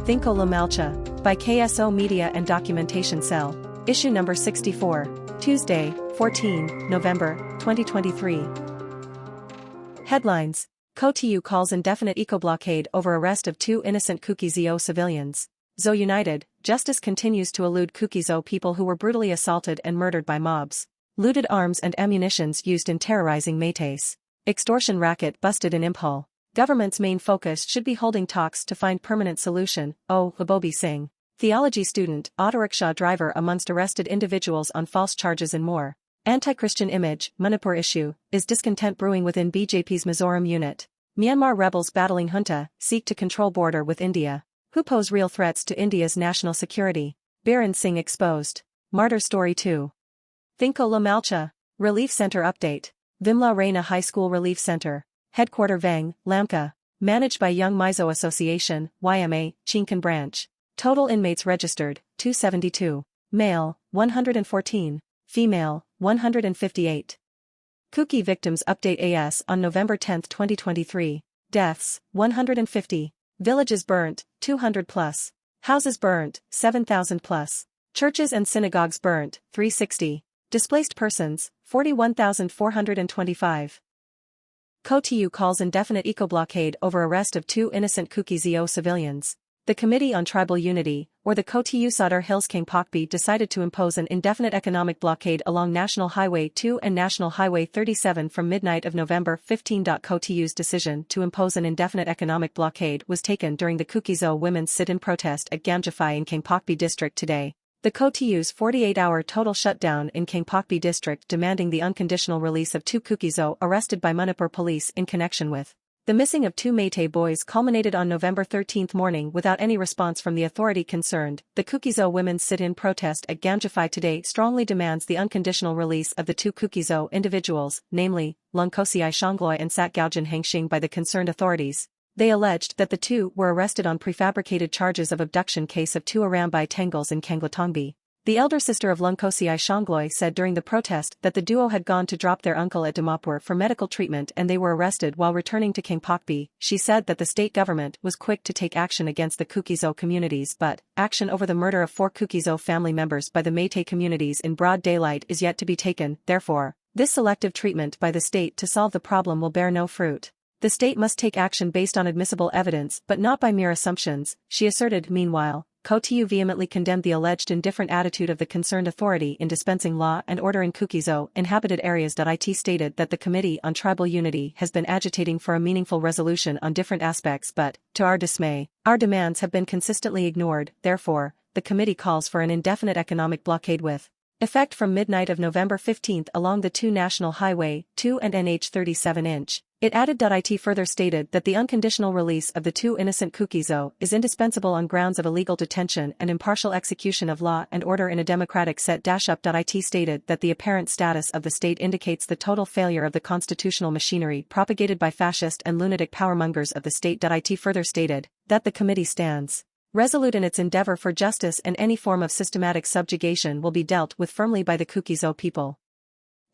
Thingkho Le Malcha, by KSO Media and Documentation Cell, issue number 64, Tuesday, 14 November, 2023. Headlines: KOTU calls indefinite eco-blockade over arrest of two innocent Kuki-Zo civilians. Zo United, justice continues to elude Kuki-Zo people who were brutally assaulted and murdered by mobs. Looted arms and ammunitions used in terrorizing Métis. Extortion racket busted in Imphal. Government's main focus should be holding talks to find permanent solution. Labobi Singh. Theology student, autorickshaw driver amongst arrested individuals on false charges and more. Anti-Christian image, Manipur issue, is discontent brewing within BJP's Mizoram unit. Myanmar rebels battling junta, seek to control border with India. Who pose real threats to India's national security? Biren Singh exposed. Martyr Story 2. Thingkho Le Malcha, Relief Center update. Vimla Reina High School Relief Center. Headquarter Vang, Lamka. Managed by Young Mizo Association, YMA, Chinkan branch. Total inmates registered, 272. Male, 114. Female, 158. Kuki victims update AS on November 10, 2023. Deaths, 150. Villages burnt, 200 plus. Houses burnt, 7,000 plus. Churches and synagogues burnt, 360. Displaced persons, 41,425. KOTU calls indefinite eco-blockade over arrest of two innocent Kuki-Zo civilians. The Committee on Tribal Unity, or the KOTU Kuser Hills Kangpokpi decided to impose an indefinite economic blockade along National Highway 2 and National Highway 37 from midnight of November 15. KOTU's decision to impose an indefinite economic blockade was taken during the Kuki-Zo women's sit-in protest at Gamjafai in Kangpokpi district today. The KOTU's 48-hour total shutdown in Kangpokpi district demanding the unconditional release of two Kuki-Zo arrested by Manipur police in connection with the missing of two Métis boys culminated on November 13 morning without any response from the authority concerned. The Kuki-Zo women's sit-in protest at Gamjafai today strongly demands the unconditional release of the two Kuki-Zo individuals, namely, Lungkosiai Shangloy and Satgaujin Hangxing by the concerned authorities. They alleged that the two were arrested on prefabricated charges of abduction case of two Arambai Tangals in Kanglatongbi. The elder sister of Lungkosiai Shangloy said during the protest that the duo had gone to drop their uncle at Dimapur for medical treatment and they were arrested while returning to Kangpokpi. She said that the state government was quick to take action against the Kuki-Zo communities, but action over the murder of four Kuki-Zo family members by the Métis communities in broad daylight is yet to be taken. Therefore, this selective treatment by the state to solve the problem will bear no fruit. The state must take action based on admissible evidence but not by mere assumptions, she asserted. Meanwhile, KOTU vehemently condemned the alleged indifferent attitude of the concerned authority in dispensing law and order in Kuki-Zo inhabited areas. It stated that the Committee on Tribal Unity has been agitating for a meaningful resolution on different aspects but, to our dismay, our demands have been consistently ignored. Therefore, the committee calls for an indefinite economic blockade with effect from midnight of November 15 along the two National Highway 2 and NH 37-inch. It added. It further stated that the unconditional release of the two innocent Kuki-Zo is indispensable on grounds of illegal detention and impartial execution of law and order in a democratic set-up. It stated that the apparent status of the state indicates the total failure of the constitutional machinery propagated by fascist and lunatic powermongers of the state. It further stated that the committee stands resolute in its endeavor for justice and any form of systematic subjugation will be dealt with firmly by the Kuki-Zo people.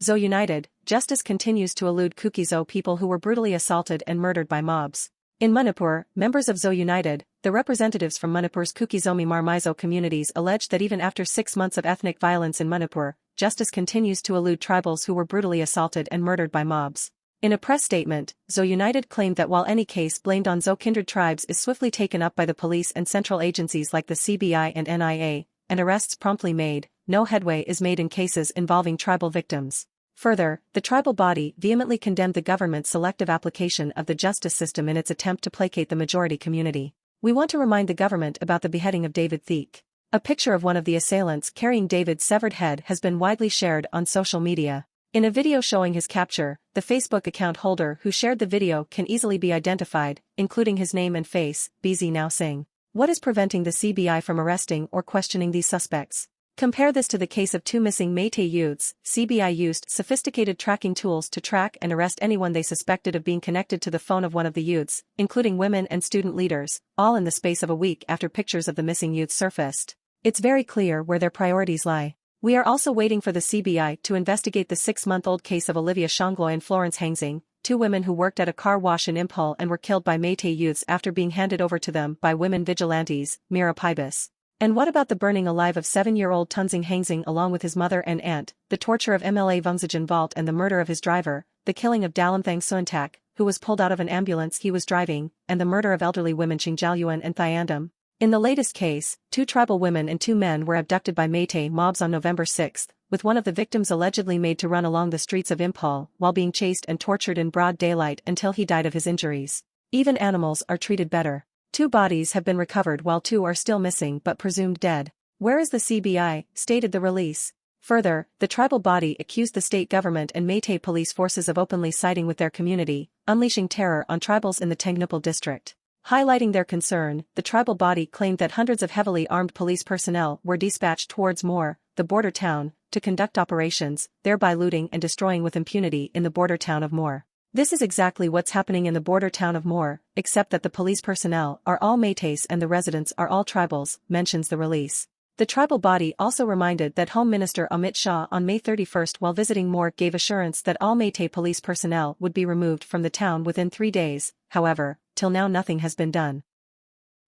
Zo United, justice continues to elude Kuki-Zo people who were brutally assaulted and murdered by mobs. In Manipur, members of Zo United, the representatives from Manipur's Kuki-Zo Myanmar Mizo communities alleged that even after 6 months of ethnic violence in Manipur, justice continues to elude tribals who were brutally assaulted and murdered by mobs. In a press statement, Zo United claimed that while any case blamed on Zo kindred tribes is swiftly taken up by the police and central agencies like the CBI and NIA, and arrests promptly made, no headway is made in cases involving tribal victims. Further, the tribal body vehemently condemned the government's selective application of the justice system in its attempt to placate the majority community. We want to remind the government about the beheading of David Thik. A picture of one of the assailants carrying David's severed head has been widely shared on social media. In a video showing his capture, the Facebook account holder who shared the video can easily be identified, including his name and face, BZ Now Singh. What is preventing the CBI from arresting or questioning these suspects? Compare this to the case of two missing Métis youths. CBI used sophisticated tracking tools to track and arrest anyone they suspected of being connected to the phone of one of the youths, including women and student leaders, all in the space of a week after pictures of the missing youth surfaced. It's very clear where their priorities lie. We are also waiting for the CBI to investigate the 6-month-old case of Olivia Shangloy and Florence Hangxing, two women who worked at a car wash in Impal and were killed by Meitei youths after being handed over to them by women vigilantes, Mira Pibus. And what about the burning alive of 7-year-old Tunzing Hangzing along with his mother and aunt, the torture of MLA Vungzajan Vault and the murder of his driver, the killing of Dalamthang Suantak, who was pulled out of an ambulance he was driving, and the murder of elderly women Qingjiaoyuan and Thiandam? In the latest case, 2 tribal women and 2 men were abducted by Meitei mobs on November 6, with one of the victims allegedly made to run along the streets of Impal while being chased and tortured in broad daylight until he died of his injuries. Even animals are treated better. 2 bodies have been recovered while 2 are still missing but presumed dead. Where is the CBI, stated the release. Further, the tribal body accused the state government and Meitei police forces of openly siding with their community, unleashing terror on tribals in the Tengnapal district. Highlighting their concern, the tribal body claimed that hundreds of heavily armed police personnel were dispatched towards Moor, the border town, to conduct operations, thereby looting and destroying with impunity in the border town of Moor. This is exactly what's happening in the border town of Moor, except that the police personnel are all Meiteis and the residents are all tribals, mentions the release. The tribal body also reminded that Home Minister Amit Shah on May 31 while visiting Moor gave assurance that all Meitei police personnel would be removed from the town within 3 days. However, till now nothing has been done.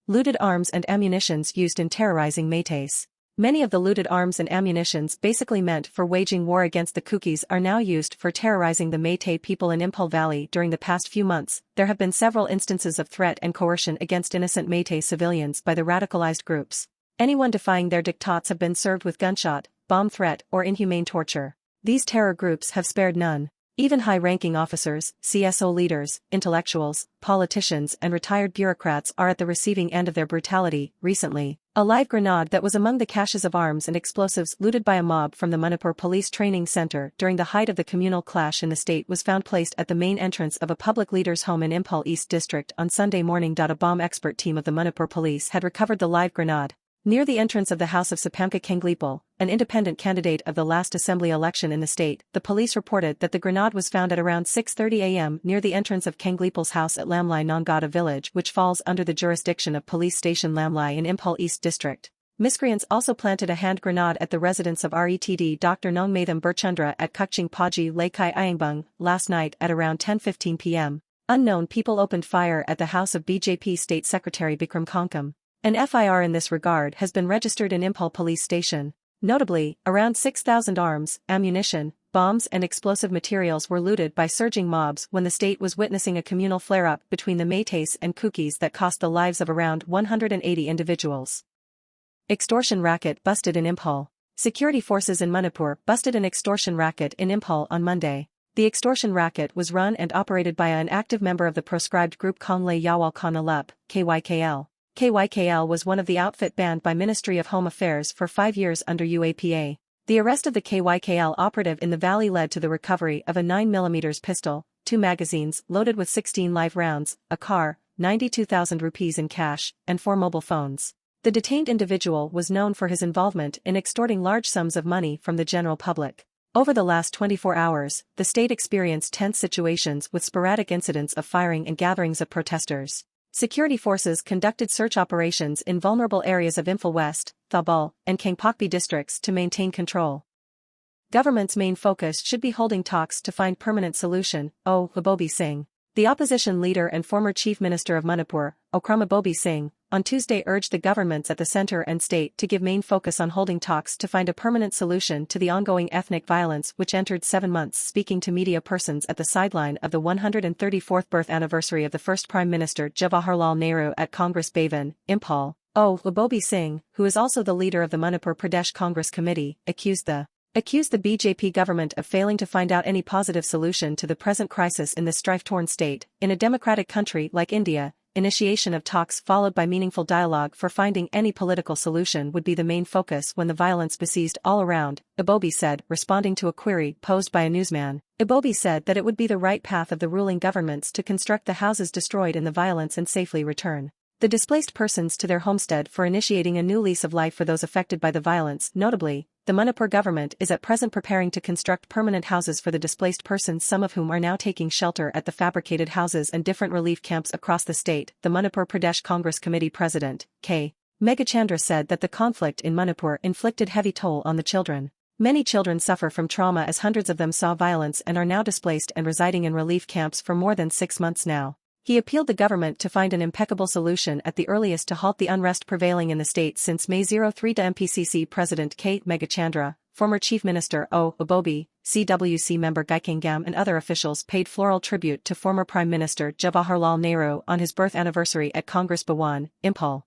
Looted arms and ammunitions used in terrorizing Meiteis. Many of the looted arms and ammunitions basically meant for waging war against the Kukis are now used for terrorizing the Meitei people in Impal Valley. During the past few months, there have been several instances of threat and coercion against innocent Meitei civilians by the radicalized groups. Anyone defying their diktats have been served with gunshot, bomb threat or inhumane torture. These terror groups have spared none. Even high-ranking officers, CSO leaders, intellectuals, politicians and retired bureaucrats are at the receiving end of their brutality. Recently, a live grenade that was among the caches of arms and explosives looted by a mob from the Manipur Police Training Center during the height of the communal clash in the state was found placed at the main entrance of a public leader's home in Impal East District on Sunday morning. A bomb expert team of the Manipur Police had recovered the live grenade near the entrance of the house of Sapamka Kenglipal, an independent candidate of the last assembly election in the state. The police reported that the grenade was found at around 6:30 a.m. near the entrance of Kenglipal's house at Lamlai Nongada village, which falls under the jurisdiction of Police Station Lamlai in Impal East District. Miscreants also planted a hand grenade at the residence of RETD Dr. Nongmatham Burchandra at Kukching Paji Laikai Iangbung last night at around 10:15 p.m. Unknown people opened fire at the house of BJP State Secretary Bikram Konkam. An FIR in this regard has been registered in Impal Police Station. Notably, around 6,000 arms, ammunition, bombs and explosive materials were looted by surging mobs when the state was witnessing a communal flare-up between the Meiteis and Kukis that cost the lives of around 180 individuals. Extortion racket busted in Impal. Security forces in Manipur busted an extortion racket in Impal on Monday. The extortion racket was run and operated by an active member of the proscribed group Konglei Yawal Khan Alup, KYKL. KYKL was one of the outfit banned by Ministry of Home Affairs for 5 years under UAPA. The arrest of the KYKL operative in the valley led to the recovery of a 9mm pistol, 2 magazines loaded with 16 live rounds, a car, 92,000 rupees in cash, and 4 mobile phones. The detained individual was known for his involvement in extorting large sums of money from the general public. Over the last 24 hours, the state experienced tense situations with sporadic incidents of firing and gatherings of protesters. Security forces conducted search operations in vulnerable areas of Imphal West, Thabal, and Kangpokpi districts to maintain control. Government's main focus should be holding talks to find permanent solution, Labobi Singh. The opposition leader and former Chief Minister of Manipur, Labobi Singh, on Tuesday urged the governments at the center and state to give main focus on holding talks to find a permanent solution to the ongoing ethnic violence which entered 7 months. Speaking to media persons at the sideline of the 134th birth anniversary of the first Prime Minister Jawaharlal Nehru at Congress Bhavan, Impal, Labobi Singh, who is also the leader of the Manipur Pradesh Congress Committee, accused the BJP government of failing to find out any positive solution to the present crisis in this strife-torn state. In a democratic country like India, initiation of talks followed by meaningful dialogue for finding any political solution would be the main focus when the violence besieged all around, Labobi said, responding to a query posed by a newsman. Labobi said that it would be the right path of the ruling governments to construct the houses destroyed in the violence and safely return the displaced persons to their homestead for initiating a new lease of life for those affected by the violence. Notably, the Manipur government is at present preparing to construct permanent houses for the displaced persons, some of whom are now taking shelter at the fabricated houses and different relief camps across the state. The Manipur Pradesh Congress Committee President, K. Megachandra said that the conflict in Manipur inflicted heavy toll on the children. Many children suffer from trauma as hundreds of them saw violence and are now displaced and residing in relief camps for more than 6 months now. He appealed the government to find an impeccable solution at the earliest to halt the unrest prevailing in the state since May 03. MPCC President K. Megachandra, former Chief Minister O. Obobi, CWC member Gaikangam and other officials paid floral tribute to former Prime Minister Jawaharlal Nehru on his birth anniversary at Congress Bhawan, Imphal.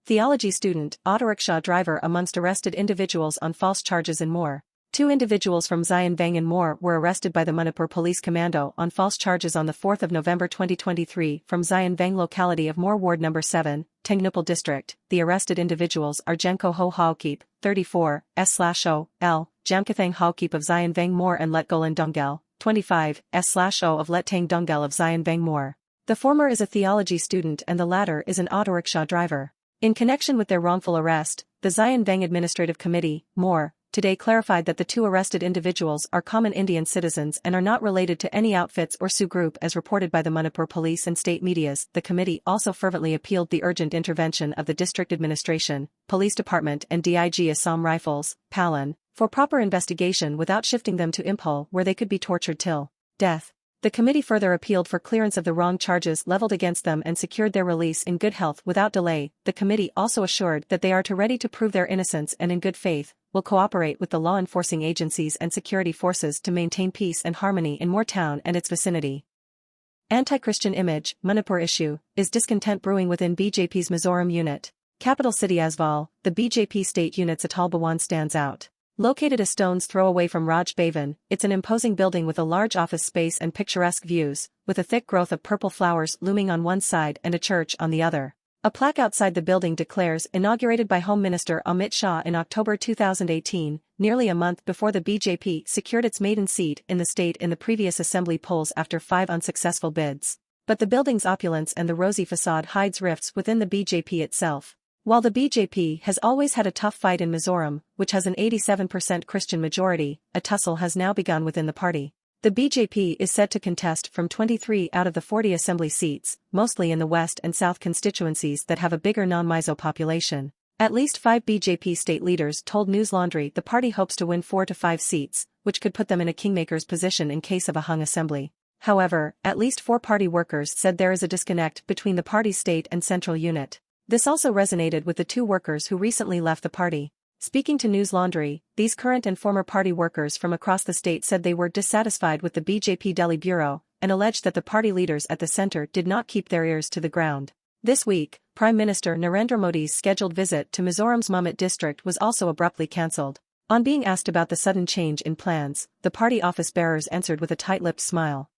Theology student, autorickshaw driver amongst arrested individuals on false charges and more. 2 individuals from Zion Vang and more were arrested by the Manipur Police Commando on false charges on 4 November 2023 from Zion Vang locality of Moor Ward No. 7, Tengnupal District. The arrested individuals are Jenko Ho Haokip, 34, S/O, L, Jamkathang Haokip of Zion Vang Moor and Letgolan Dungel, 25, S/O of Lettang Dungel of Zion Vang Moor. The former is a theology student and the latter is an autorickshaw driver. In connection with their wrongful arrest, the Zion Vang Administrative Committee, Moor, today clarified that the 2 arrested individuals are common Indian citizens and are not related to any outfits or Sioux group as reported by the Manipur police and state medias. The committee also fervently appealed the urgent intervention of the district administration, police department and DIG Assam Rifles, Palan, for proper investigation without shifting them to Imphal where they could be tortured till death. The committee further appealed for clearance of the wrong charges leveled against them and secured their release in good health without delay. The committee also assured that they are ready to prove their innocence and in good faith will cooperate with the law enforcing agencies and security forces to maintain peace and harmony in Moor Town and its vicinity. Anti-Christian image, Manipur issue, is discontent brewing within BJP's Mizoram unit. Capital city Asval, the BJP state unit's Atal Bhawan stands out. Located a stone's throw away from Raj Bhavan, it's an imposing building with a large office space and picturesque views, with a thick growth of purple flowers looming on one side and a church on the other. A plaque outside the building declares inaugurated by Home Minister Amit Shah in October 2018, nearly a month before the BJP secured its maiden seat in the state in the previous assembly polls after 5 unsuccessful bids. But the building's opulence and the rosy facade hides rifts within the BJP itself. While the BJP has always had a tough fight in Mizoram, which has an 87% Christian majority, a tussle has now begun within the party. The BJP is set to contest from 23 out of the 40 assembly seats, mostly in the west and south constituencies that have a bigger non-Mizo population. At least 5 BJP state leaders told News Laundry the party hopes to win 4 to 5 seats, which could put them in a kingmaker's position in case of a hung assembly. However, at least 4 party workers said there is a disconnect between the party's state and central unit. This also resonated with the 2 workers who recently left the party. Speaking to News Laundry, these current and former party workers from across the state said they were dissatisfied with the BJP Delhi Bureau, and alleged that the party leaders at the center did not keep their ears to the ground. This week, Prime Minister Narendra Modi's scheduled visit to Mizoram's Mumit district was also abruptly cancelled. On being asked about the sudden change in plans, the party office bearers answered with a tight-lipped smile.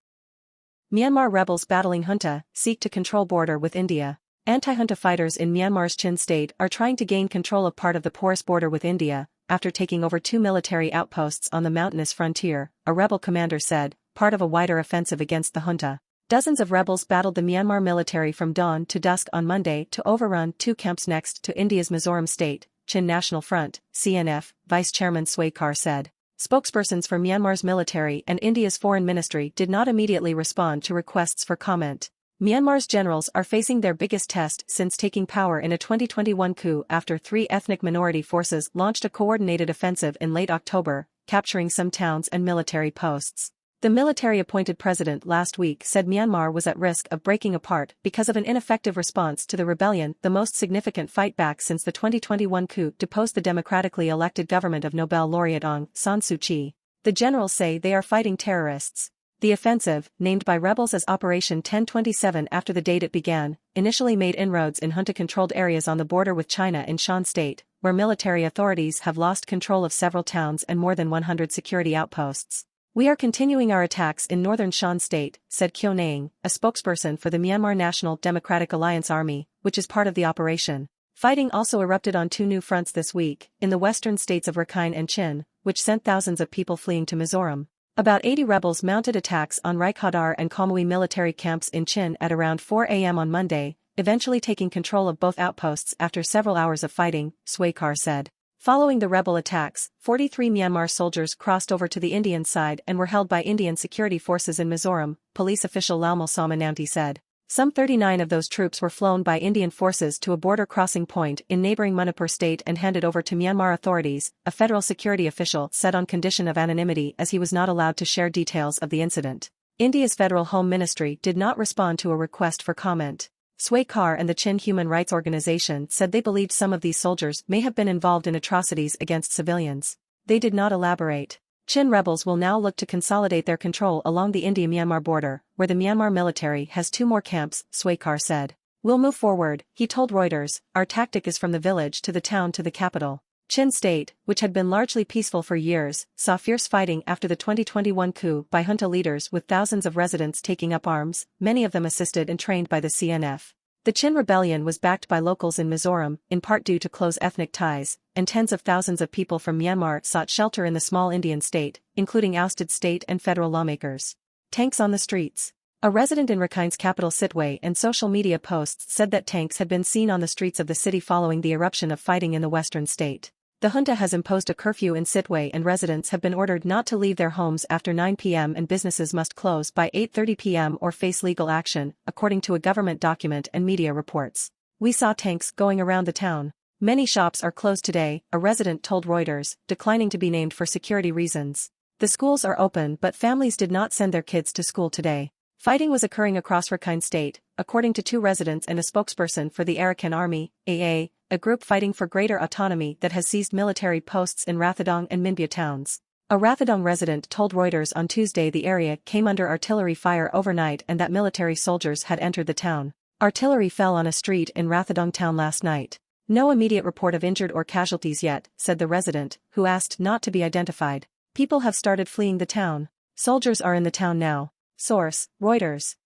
Myanmar rebels battling junta seek to control border with India. Anti-junta fighters in Myanmar's Chin state are trying to gain control of part of the porous border with India, after taking over 2 military outposts on the mountainous frontier, a rebel commander said, part of a wider offensive against the junta. Dozens of rebels battled the Myanmar military from dawn to dusk on Monday to overrun 2 camps next to India's Mizoram state, Chin National Front, CNF, Vice Chairman Swayakar said. Spokespersons for Myanmar's military and India's foreign ministry did not immediately respond to requests for comment. Myanmar's generals are facing their biggest test since taking power in a 2021 coup after 3 ethnic minority forces launched a coordinated offensive in late October, capturing some towns and military posts. The military-appointed president last week said Myanmar was at risk of breaking apart because of an ineffective response to the rebellion, the most significant fight back since the 2021 coup deposed the democratically elected government of Nobel laureate Aung San Suu Kyi. The generals say they are fighting terrorists. The offensive, named by rebels as Operation 1027 after the date it began, initially made inroads in junta-controlled areas on the border with China in Shan State, where military authorities have lost control of several towns and more than 100 security outposts. We are continuing our attacks in northern Shan State, said Kyo Naing, a spokesperson for the Myanmar National Democratic Alliance Army, which is part of the operation. Fighting also erupted on 2 new fronts this week, in the western states of Rakhine and Chin, which sent thousands of people fleeing to Mizoram. About 80 rebels mounted attacks on Raikhadar and Kamui military camps in Chin at around 4 a.m. on Monday, eventually taking control of both outposts after several hours of fighting, Swayakar said. Following the rebel attacks, 43 Myanmar soldiers crossed over to the Indian side and were held by Indian security forces in Mizoram, police official Lalmal Samananti said. Some 39 of those troops were flown by Indian forces to a border crossing point in neighboring Manipur state and handed over to Myanmar authorities, a federal security official said on condition of anonymity as he was not allowed to share details of the incident. India's Federal Home Ministry did not respond to a request for comment. Sway Kar and the Chin Human Rights Organization said they believed some of these soldiers may have been involved in atrocities against civilians. They did not elaborate. Chin rebels will now look to consolidate their control along the India-Myanmar border, where the Myanmar military has 2 more camps, Sway Kar said. We'll move forward, he told Reuters, our tactic is from the village to the town to the capital. Chin State, which had been largely peaceful for years, saw fierce fighting after the 2021 coup by junta leaders with thousands of residents taking up arms, many of them assisted and trained by the CNF. The Chin rebellion was backed by locals in Mizoram, in part due to close ethnic ties, and tens of thousands of people from Myanmar sought shelter in the small Indian state, including ousted state and federal lawmakers. Tanks on the streets. A resident in Rakhine's capital Sitwe and social media posts said that tanks had been seen on the streets of the city following the eruption of fighting in the western state. The junta has imposed a curfew in Sitwe and residents have been ordered not to leave their homes after 9 p.m. and businesses must close by 8:30 p.m. or face legal action, according to a government document and media reports. We saw tanks going around the town. Many shops are closed today, a resident told Reuters, declining to be named for security reasons. The schools are open but families did not send their kids to school today. Fighting was occurring across Rakhine State, according to 2 residents and a spokesperson for the Arakan Army, AA, a group fighting for greater autonomy that has seized military posts in Rathadong and Minbya towns. A Rathadong resident told Reuters on Tuesday the area came under artillery fire overnight and that military soldiers had entered the town. Artillery fell on a street in Rathadong town last night. No immediate report of injured or casualties yet, said the resident, who asked not to be identified. People have started fleeing the town. Soldiers are in the town now. Source, Reuters.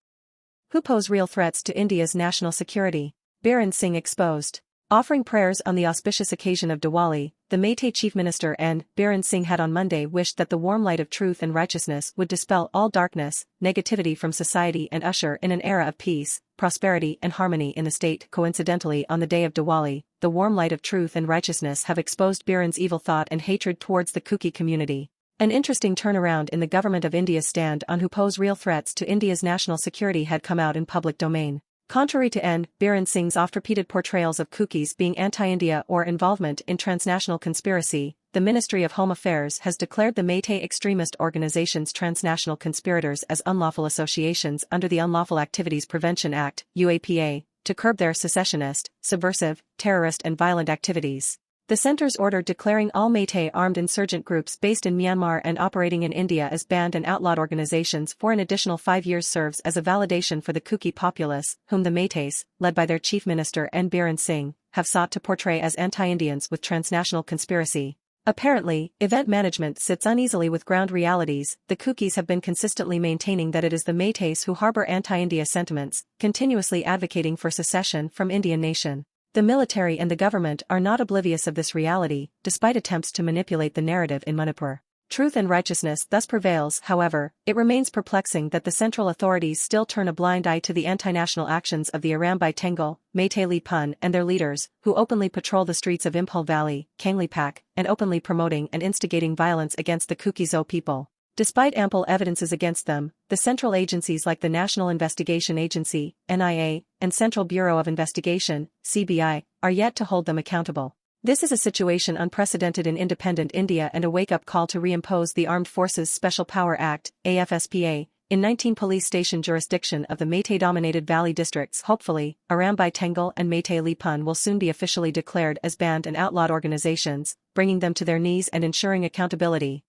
Who pose real threats to India's national security? Biren Singh exposed. Offering prayers on the auspicious occasion of Diwali, the Meitei Chief Minister and Biren Singh had on Monday wished that the warm light of truth and righteousness would dispel all darkness, negativity from society and usher in an era of peace, prosperity and harmony in the state. Coincidentally, on the day of Diwali, the warm light of truth and righteousness have exposed Biren's evil thought and hatred towards the Kuki community. An interesting turnaround in the government of India's stand on who pose real threats to India's national security had come out in public domain. Contrary to N. Biren Singh's oft-repeated portrayals of Kukis being anti-India or involvement in transnational conspiracy, the Ministry of Home Affairs has declared the Meitei extremist organization's transnational conspirators as unlawful associations under the Unlawful Activities Prevention Act, UAPA, to curb their secessionist, subversive, terrorist and violent activities. The centre's order declaring all Meitei armed insurgent groups based in Myanmar and operating in India as banned and outlawed organizations for an additional 5 years serves as a validation for the Kuki populace, whom the Meiteis, led by their Chief Minister N. Biren Singh, have sought to portray as anti-Indians with transnational conspiracy. Apparently, event management sits uneasily with ground realities. The Kukis have been consistently maintaining that it is the Meiteis who harbor anti-India sentiments, continuously advocating for secession from Indian nation. The military and the government are not oblivious of this reality, despite attempts to manipulate the narrative in Manipur. Truth and righteousness thus prevails. However, it remains perplexing that the central authorities still turn a blind eye to the anti-national actions of the Arambai Tengal, Meitei Le Pun and their leaders, who openly patrol the streets of Imphal Valley, Kangleipak, and openly promoting and instigating violence against the Kuki-Zo people. Despite ample evidences against them, the central agencies like the National Investigation Agency, NIA, and Central Bureau of Investigation, CBI, are yet to hold them accountable. This is a situation unprecedented in independent India and a wake-up call to reimpose the Armed Forces Special Power Act, AFSPA, in 19 police station jurisdiction of the Meitei-dominated valley districts. Hopefully, Arambai Tengal and Meitei Le Pun will soon be officially declared as banned and outlawed organizations, bringing them to their knees and ensuring accountability.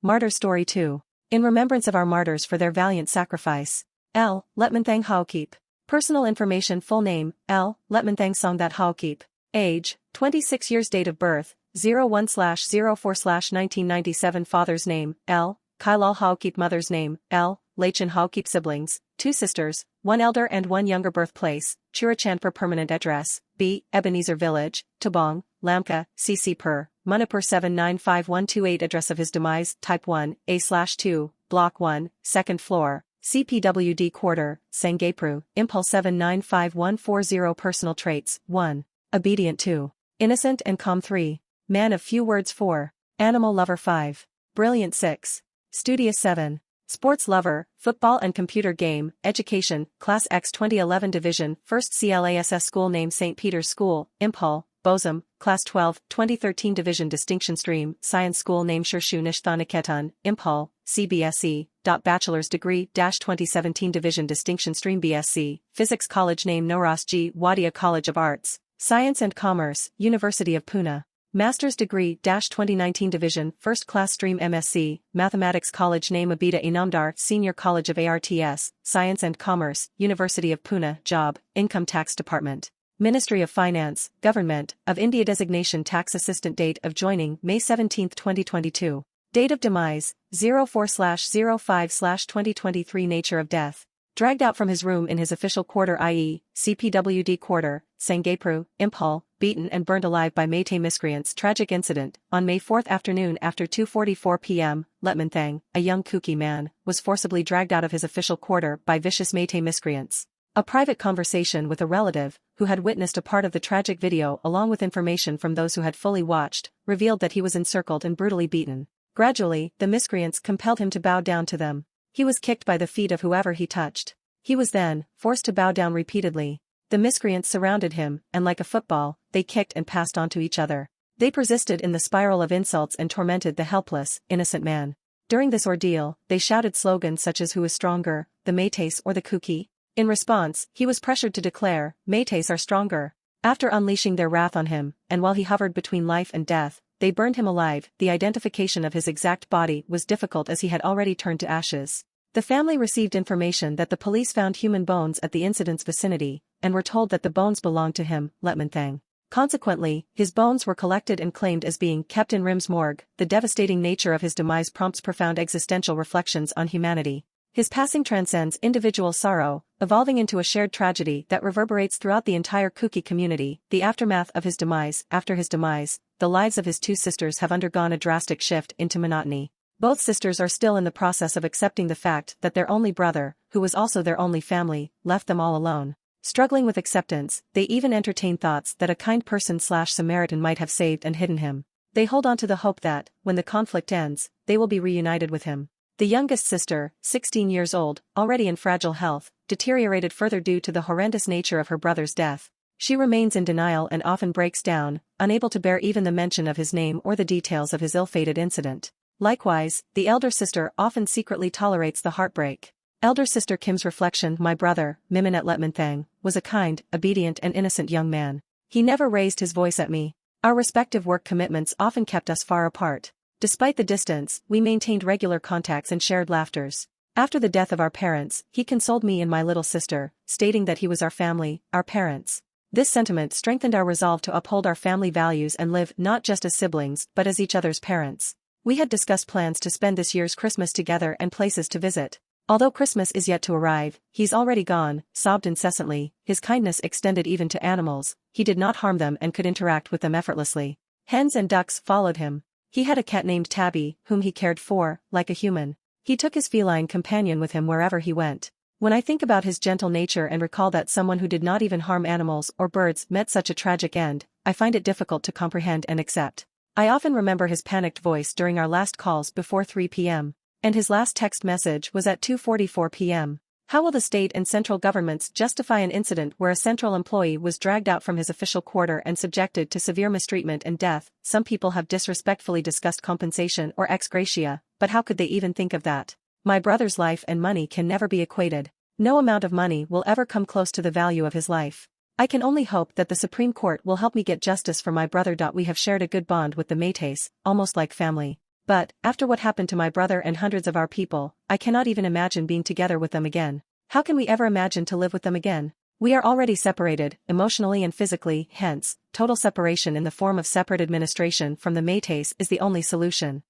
Martyr Story 2. In remembrance of our martyrs for their valiant sacrifice. L. Letmanthang Haokip. Personal information. Full name, L. Letmanthang Songthat Haokip. Age, 26 years. Date of birth, 01/04/1997. Father's name, L. Kailal Haokip. Mother's name, L. Lachen Haokip. Siblings, 2 sisters, 1 elder and 1 younger. Birthplace, Churachandpur. Permanent address, B. Ebenezer Village, Tabong, Lamka, CC Per, Manipur 795128. Address of his demise, Type 1, A/2, Block 1, 2nd floor, CPWD Quarter, Sangapru, Impulse 795140. Personal traits, 1. Obedient 2. Innocent and calm 3. Man of few words 4. Animal lover 5. Brilliant 6. Studious 7. Sports lover, football and computer game, education, Class X 2011 Division, 1st CLASS School name St. Peter's School, Impal, Bosum, Class 12, 2013 Division Distinction Stream, Science School name Shirshu Nishthaniketan, Impal, CBSE, Bachelor's Degree, 2017 Division Distinction Stream BSc, Physics College name Noras G. Wadia College of Arts, Science and Commerce, University of Pune. Master's Degree, 2019 Division, First Class Stream MSc, Mathematics College name Abida Inamdar, Senior College of ARTS, Science and Commerce, University of Pune, Job, Income Tax Department. Ministry of Finance, Government of India Designation Tax Assistant Date of joining, May 17, 2022. Date of demise, 04/05/2023 Nature of death. Dragged out from his room in his official quarter i.e., CPWD quarter, Sangapru, Impal, beaten and burned alive by Meitei miscreants. Tragic incident, on May 4 afternoon after 2:44 p.m., Letmanthang, a young Kuki man, was forcibly dragged out of his official quarter by vicious Meitei miscreants. A private conversation with a relative, who had witnessed a part of the tragic video along with information from those who had fully watched, revealed that he was encircled and brutally beaten. Gradually, the miscreants compelled him to bow down to them. He was kicked by the feet of whoever he touched. He was then forced to bow down repeatedly. The miscreants surrounded him, and like a football, they kicked and passed on to each other. They persisted in the spiral of insults and tormented the helpless, innocent man. During this ordeal, they shouted slogans such as "Who is stronger, the Meiteis or the Kuki?" In response, he was pressured to declare, "Meiteis are stronger." After unleashing their wrath on him, and while he hovered between life and death, they burned him alive. The identification of his exact body was difficult as he had already turned to ashes. The family received information that the police found human bones at the incident's vicinity, and were told that the bones belonged to him, Letmanthang. Consequently, his bones were collected and claimed as being kept in Rim's morgue. The devastating nature of his demise prompts profound existential reflections on humanity. His passing transcends individual sorrow, evolving into a shared tragedy that reverberates throughout the entire Kuki community. The aftermath of his demise. After his demise, the lives of his two sisters have undergone a drastic shift into monotony. Both sisters are still in the process of accepting the fact that their only brother, who was also their only family, left them all alone. Struggling with acceptance, they even entertain thoughts that a kind person/Samaritan might have saved and hidden him. They hold on to the hope that, when the conflict ends, they will be reunited with him. The youngest sister, 16 years old, already in fragile health, deteriorated further due to the horrendous nature of her brother's death. She remains in denial and often breaks down, unable to bear even the mention of his name or the details of his ill-fated incident. Likewise, the elder sister often secretly tolerates the heartbreak. Elder sister Kim's reflection: "My brother, Miminat Letmanthang, was a kind, obedient and innocent young man. He never raised his voice at me. Our respective work commitments often kept us far apart. Despite the distance, we maintained regular contacts and shared laughters. After the death of our parents, he consoled me and my little sister, stating that he was our family, our parents. This sentiment strengthened our resolve to uphold our family values and live not just as siblings but as each other's parents. We had discussed plans to spend this year's Christmas together and places to visit. Although Christmas is yet to arrive, he's already gone," sobbed incessantly. His kindness extended even to animals. He did not harm them and could interact with them effortlessly. Hens and ducks followed him. He had a cat named Tabby, whom he cared for, like a human. He took his feline companion with him wherever he went. When I think about his gentle nature and recall that someone who did not even harm animals or birds met such a tragic end, I find it difficult to comprehend and accept. I often remember his panicked voice during our last calls before 3 p.m. And his last text message was at 2:44 p.m. How will the state and central governments justify an incident where a central employee was dragged out from his official quarter and subjected to severe mistreatment and death? Some people have disrespectfully discussed compensation or ex gratia, but how could they even think of that? My brother's life and money can never be equated. No amount of money will ever come close to the value of his life. I can only hope that the Supreme Court will help me get justice for my brother. We have shared a good bond with the Meiteis, almost like family. But, after what happened to my brother and hundreds of our people, I cannot even imagine being together with them again. How can we ever imagine to live with them again? We are already separated, emotionally and physically, hence, total separation in the form of separate administration from the Meiteis is the only solution.